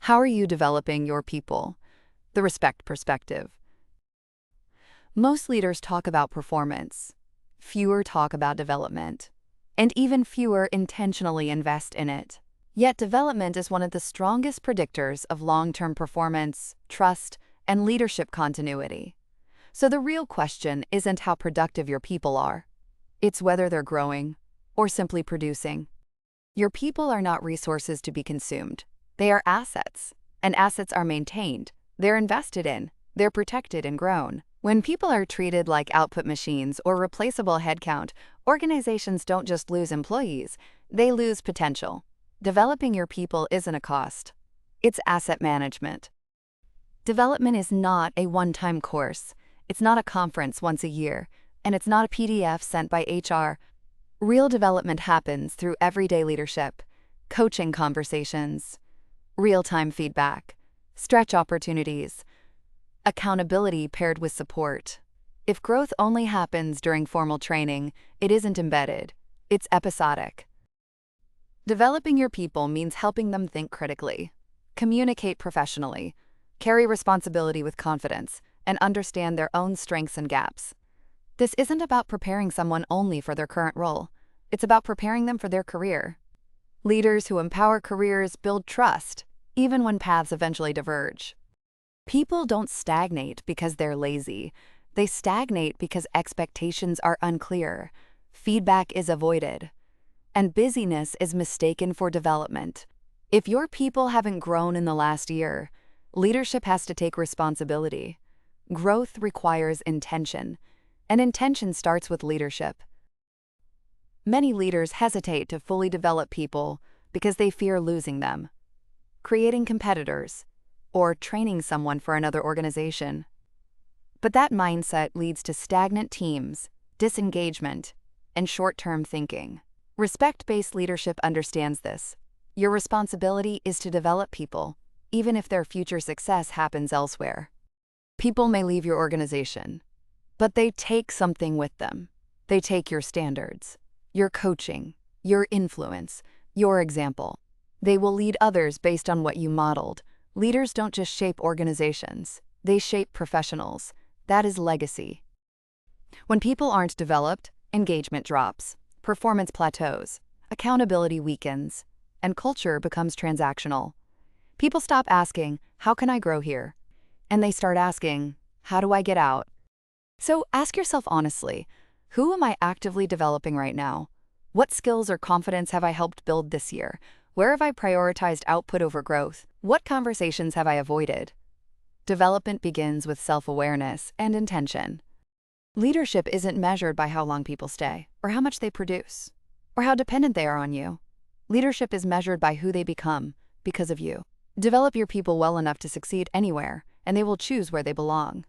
How are you developing your people? The respect perspective. Most leaders talk about performance. Fewer talk about development. And even fewer intentionally invest in it. Yet development is one of the strongest predictors of long-term performance, trust, and leadership continuity. So the real question isn't how productive your people are. It's whether they're growing or simply producing. Your people are not resources to be consumed. They are assets, and assets are maintained. They're invested in. They're protected and grown. When people are treated like output machines or replaceable headcount, organizations don't just lose employees, they lose potential. Developing your people isn't a cost. It's asset management. Development is not a one-time course. It's not a conference once a year, and it's not a PDF sent by HR. Real development happens through everyday leadership, coaching conversations, real-time feedback, stretch opportunities, accountability paired with support. If growth only happens during formal training, it isn't embedded. It's episodic. Developing your people means helping them think critically, communicate professionally, carry responsibility with confidence, and understand their own strengths and gaps. This isn't about preparing someone only for their current role. It's about preparing them for their career. Leaders who empower careers build trust, even when paths eventually diverge. People don't stagnate because they're lazy. They stagnate because expectations are unclear, feedback is avoided, and busyness is mistaken for development. If your people haven't grown in the last year, leadership has to take responsibility. Growth requires intention, and intention starts with leadership. Many leaders hesitate to fully develop people because they fear losing them, creating competitors, or training someone for another organization. But that mindset leads to stagnant teams, disengagement, and short-term thinking. Respect-based leadership understands this. Your responsibility is to develop people, even if their future success happens elsewhere. People may leave your organization, but they take something with them. They take your standards, your coaching, your influence, your example. They will lead others based on what you modeled. Leaders don't just shape organizations, they shape professionals. That is legacy. When people aren't developed, engagement drops, performance plateaus, accountability weakens, and culture becomes transactional. People stop asking, "How can I grow here?" And they start asking, "How do I get out?" So ask yourself honestly, who am I actively developing right now? What skills or confidence have I helped build this year? Where have I prioritized output over growth? What conversations have I avoided? Development begins with self-awareness and intention. Leadership isn't measured by how long people stay, or how much they produce, or how dependent they are on you. Leadership is measured by who they become because of you. Develop your people well enough to succeed anywhere, and they will choose where they belong.